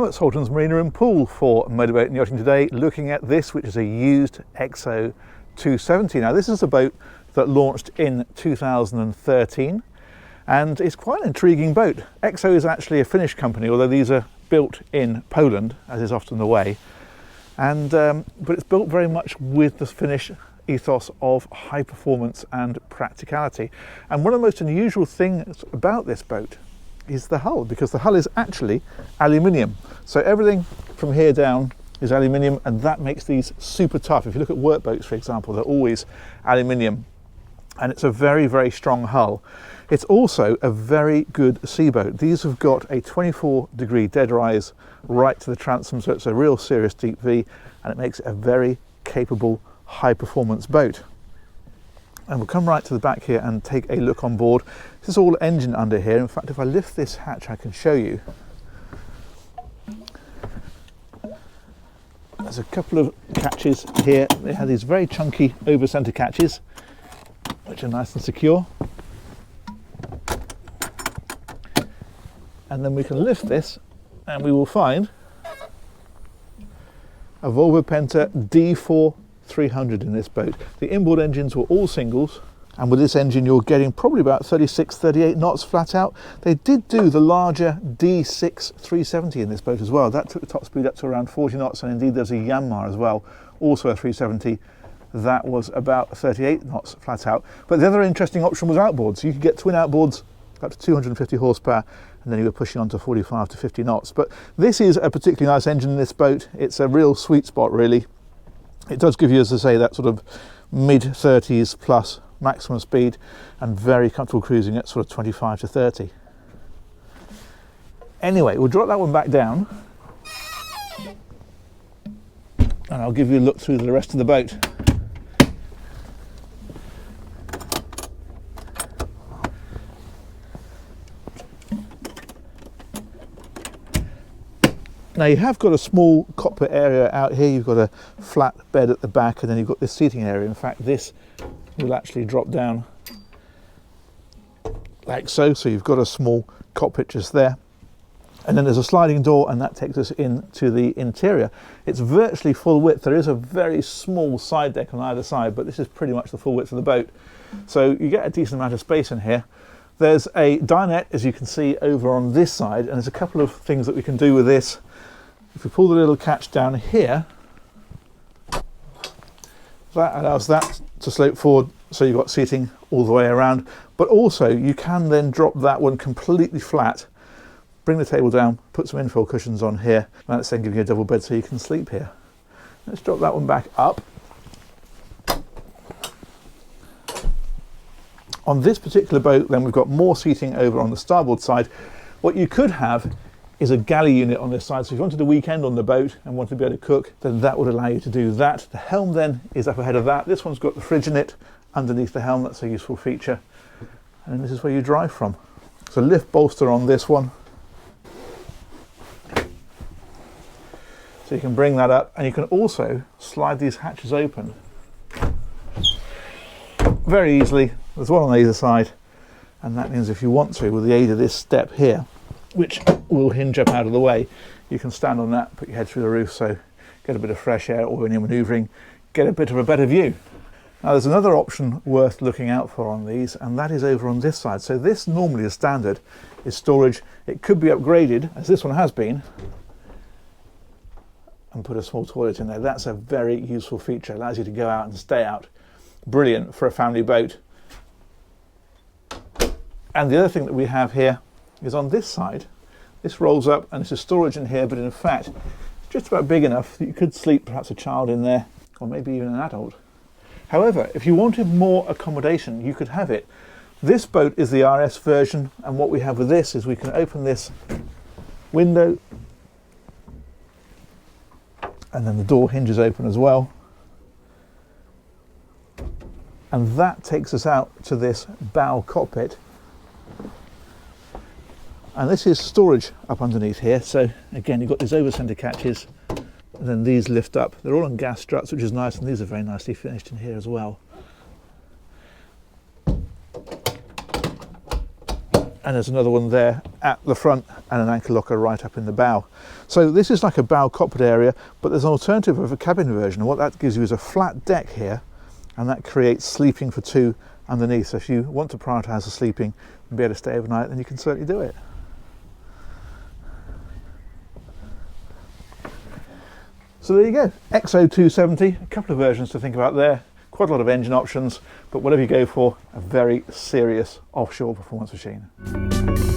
I'm at Saltons Marina and Pool for Motorboat and Yachting today, looking at this, which is a used XO 270. Now this is a boat that launched in 2013 and it's quite an intriguing boat. XO is actually a Finnish company, although these are built in Poland, as is often the way, and but it's built very much with the Finnish ethos of high performance and practicality. And one of the most unusual things about this boat is the hull, because the hull is actually aluminium. So everything from here down is aluminium, and that makes these super tough. If you look at workboats, for example, they're always aluminium, and it's a very, very strong hull. It's also a very good seaboat. These have got a 24-degree dead rise right to the transom, so it's a real serious deep V, and it makes it a very capable high performance boat. And we'll come right to the back here and take a look on board. This is all engine under here. In fact, if I lift this hatch, I can show you. There's a couple of catches here. They have these very chunky over center catches, which are nice and secure. And then we can lift this and we will find a Volvo Penta D4 300 in this boat. The inboard engines were all singles, and with this engine you're getting probably about 36, 38 knots flat out. They did do the larger D6 370 in this boat as well. That took the top speed up to around 40 knots, and indeed there's a Yanmar as well, also a 370. That was about 38 knots flat out. But the other interesting option was outboards. You could get twin outboards up to 250 horsepower, and then you were pushing on to 45 to 50 knots. But this is a particularly nice engine in this boat. It's a real sweet spot, really. It does give you, as I say, that sort of mid-30s plus maximum speed, and very comfortable cruising at sort of 25 to 30. Anyway, we'll drop that one back down, and I'll give you a look through the rest of the boat. Now you have got a small cockpit area out here. You've got a flat bed at the back, and then you've got this seating area. In fact, this will actually drop down like so. So you've got a small cockpit just there. And then there's a sliding door, and that takes us into the interior. It's virtually full width. There is a very small side deck on either side, but this is pretty much the full width of the boat. So you get a decent amount of space in here. There's a dinette, as you can see, over on this side, and there's a couple of things that we can do with this. If we pull the little catch down here, that allows that to slope forward, so you've got seating all the way around. But also you can then drop that one completely flat, bring the table down, put some infill cushions on here, and that's then giving you a double bed so you can sleep here. Let's drop that one back up. On this particular boat then, we've got more seating over on the starboard side. What you could have is a galley unit on this side, so if you wanted a weekend on the boat and wanted to be able to cook, then that would allow you to do that. The helm then is up ahead of that. This one's got the fridge in it underneath the helm. That's a useful feature. And this is where you drive from. So lift bolster on this one, so you can bring that up, and you can also slide these hatches open very easily. There's one on either side, and that means if you want to, with the aid of this step here, which will hinge up out of the way, you can stand on that, put your head through the roof, so get a bit of fresh air, or when you're manoeuvring, get a bit of a better view. Now there's another option worth looking out for on these, and that is over on this side. So this normally, as standard, is storage. It could be upgraded, as this one has been, and put a small toilet in there. That's a very useful feature. It allows you to go out and stay out. Brilliant for a family boat. And the other thing that we have here is on this side. This rolls up, and it's a storage in here, but in fact it's just about big enough that you could sleep perhaps a child in there, or maybe even an adult. However, if you wanted more accommodation, you could have it. This boat is the RS version, and what we have with this is we can open this window, and then the door hinges open as well, and that takes us out to this bow cockpit. And this is storage up underneath here. So again, you've got these over center catches, and then these lift up. They're all on gas struts, which is nice, and these are very nicely finished in here as well. and there's another one there at the front, and an anchor locker right up in the bow. So this is like a bow cockpit area, but there's an alternative of a cabin version, and what that gives you is a flat deck here, and that creates sleeping for two underneath. So if you want to prioritise the sleeping and be able to stay overnight, then you can certainly do it. So there you go, XO270, a couple of versions to think about there, quite a lot of engine options, but whatever you go for, a very serious offshore performance machine.